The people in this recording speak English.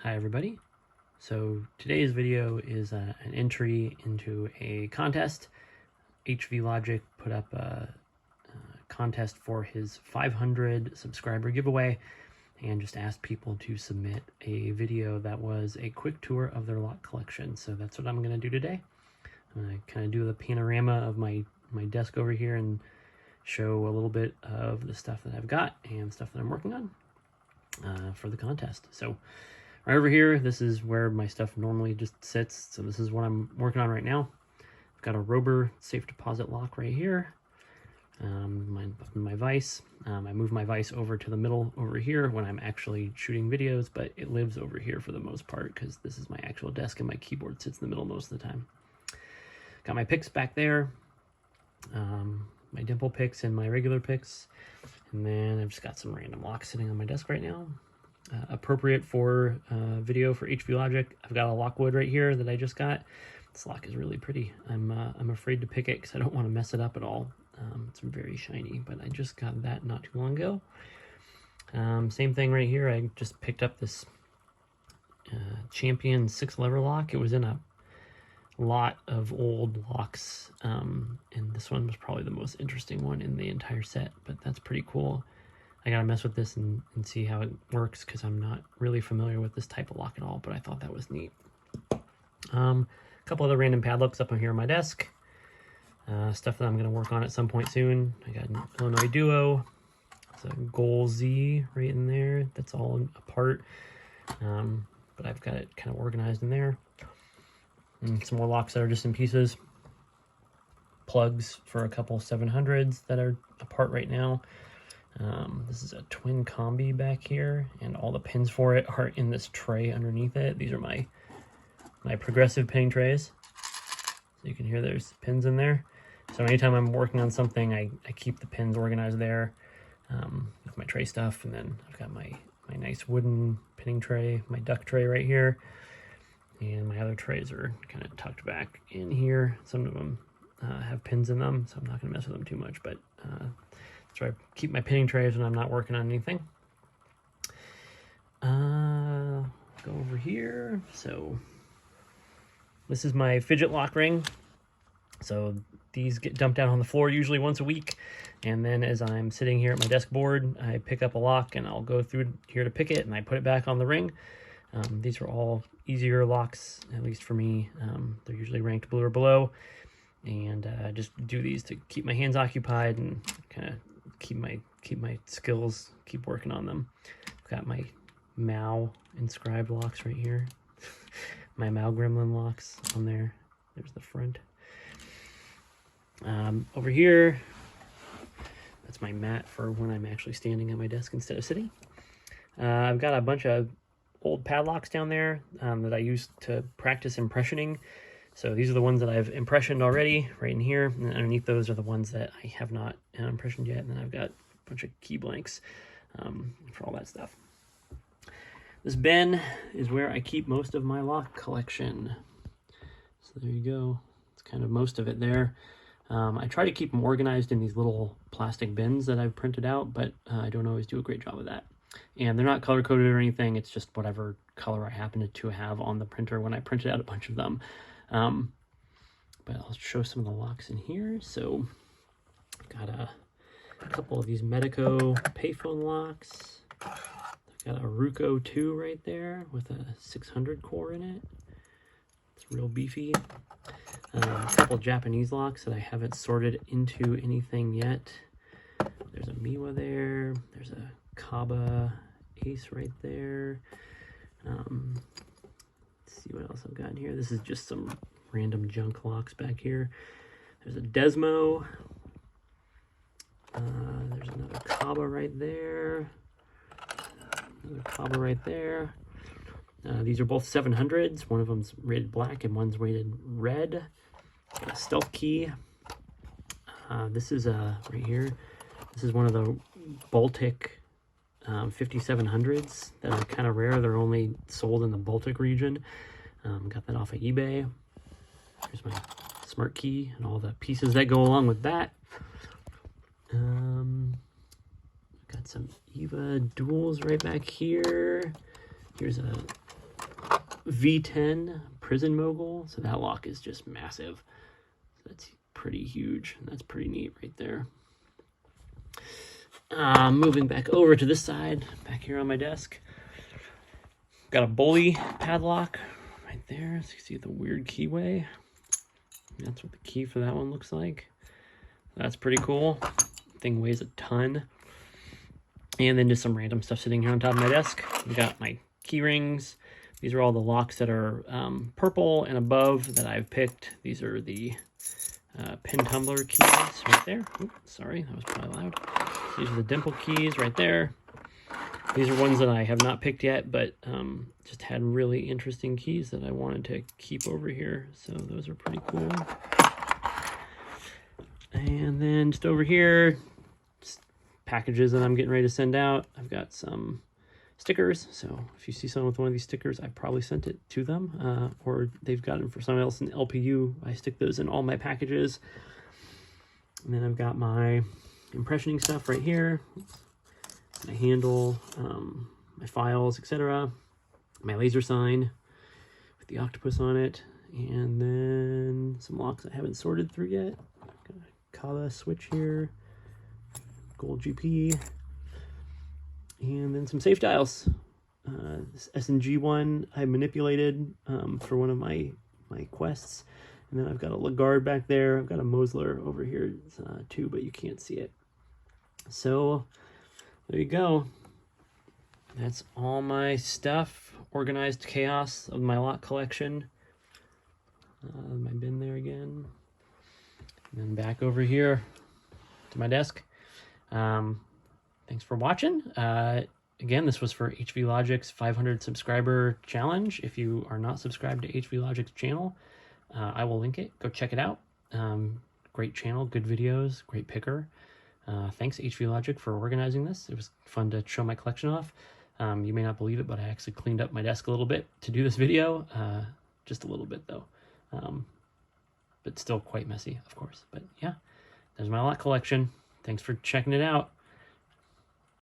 Hi everybody. So today's video is an entry into a contest. HV Logic put up a contest for his 500 subscriber giveaway and just asked people to submit a video that was a quick tour of their lock collection. So that's what I'm going to do today. I'm going to kind of do the panorama of my desk over here and show a little bit of the stuff that I've got and stuff that I'm working on for the contest. So right over here, this is where my stuff normally just sits. So this is what I'm working on right now. I've got a Rober safe deposit lock right here. My vise. I move my vise over to the middle over here when I'm actually shooting videos, but it lives over here for the most part because this is my actual desk and my keyboard sits in the middle most of the time. Got my picks back there. My dimple picks and my regular picks. And then I've just got some random locks sitting on my desk right now. Appropriate for video for HV Logic. I've got a Lockwood right here that I just got. This lock is really pretty. I'm afraid to pick it because I don't want to mess it up at all. It's very shiny, but I just got that not too long ago. Same thing right here. I just picked up this Champion 6-lever lock. It was in a lot of old locks, and this one was probably the most interesting one in the entire set, but that's pretty cool. I gotta mess with this and see how it works because I'm not really familiar with this type of lock at all, but I thought that was neat. A couple other random padlocks up on here on my desk. Stuff that I'm gonna work on at some point soon. I got an Illinois Duo. It's a Goal Z right in there. That's all apart, but I've got it kind of organized in there. And some more locks that are just in pieces. Plugs for a couple 700s that are apart right now. This is a twin combi back here, and all the pins for it are in this tray underneath it. These are my progressive pinning trays. So you can hear there's pins in there. So anytime I'm working on something, I keep the pins organized there with my tray stuff. And then I've got my nice wooden pinning tray, my duck tray right here. And my other trays are kind of tucked back in here. Some of them have pins in them, so I'm not going to mess with them too much, but so I keep my pinning trays when I'm not working on anything. Go over here. So this is my Fidget lock ring. So these get dumped out on the floor usually once a week. And then as I'm sitting here at my desk board, I pick up a lock and I'll go through here to pick it and I put it back on the ring. These are all easier locks, at least for me. They're usually ranked blue or below. And just do these to keep my hands occupied and kind of keep my skills, keep working on them. I've got my Mao inscribed locks right here. My Mao Gremlin locks on there. There's the front. Over here, that's my mat for when I'm actually standing at my desk instead of sitting. I've got a bunch of old padlocks down there that I use to practice impressioning. So these are the ones that I've impressioned already right in here. And underneath those are the ones that I have not impressioned yet. And then I've got a bunch of key blanks for all that stuff. This bin is where I keep most of my lock collection. So there you go. It's kind of most of it there. I try to keep them organized in these little plastic bins that I've printed out, but I don't always do a great job of that. And they're not color-coded or anything. It's just whatever color I happen to have on the printer when I printed out a bunch of them. But I'll show some of the locks in here. So I've got a couple of these Medico payphone locks. I've got a Ruco 2 right there with a 600 core in it. It's real beefy. A couple Japanese locks that I haven't sorted into anything yet. There's a Miwa there. There's a Kaba Ace right there. Let's see what else I've got in here. This is just some random junk locks back here. There's a Desmo. There's another Kaba right there. Another Kaba right there. These are both 700s. One of them's rated black and one's rated red. Got a stealth key. This is right here. This is one of the Baltic 5700s that are kind of rare. They're only sold in the Baltic region. Got that off of eBay. Here's my smart key and all the pieces that go along with that. Got some EVA duals right back here. Here's a V10 Prison Mogul. So that lock is just massive. So that's pretty huge. That's pretty neat right there. Moving back over to this side, back here on my desk. Got a bully padlock right there. So you see the weird keyway. That's what the key for that one looks like. That's pretty cool. Thing weighs a ton. And then just some random stuff sitting here on top of my desk. We got my key rings. These are all the locks that are purple and above that I've picked. These are the pin tumbler keys right there. Oops, sorry, that was probably loud. These are the dimple keys right there. These are ones that I have not picked yet, but just had really interesting keys that I wanted to keep over here. So those are pretty cool. And then just over here, just packages that I'm getting ready to send out. I've got some stickers. So if you see someone with one of these stickers, I probably sent it to them, or they've gotten for someone else in LPU. I stick those in all my packages. And then I've got my impressioning stuff right here. My handle, my files, etc. My laser sign with the octopus on it. And then some locks I haven't sorted through yet. Got a Kava switch here. Gold GP. And then some safe dials. This S&G one I manipulated for one of my quests. And then I've got a Lagarde back there. I've got a Mosler over here too, but you can't see it. So there you go. That's all my stuff. Organized chaos of my lock collection. My bin there again. And then back over here to my desk. Thanks for watching. Again, this was for HV Logic's 500 subscriber challenge. If you are not subscribed to HV Logic's channel, I will link it. Go check it out. Great channel, good videos, great picker. Thanks HV Logic for organizing this. It was fun to show my collection off. You may not believe it, but I actually cleaned up my desk a little bit to do this video. Just a little bit though. But still quite messy, of course. But yeah, there's my lock collection. Thanks for checking it out.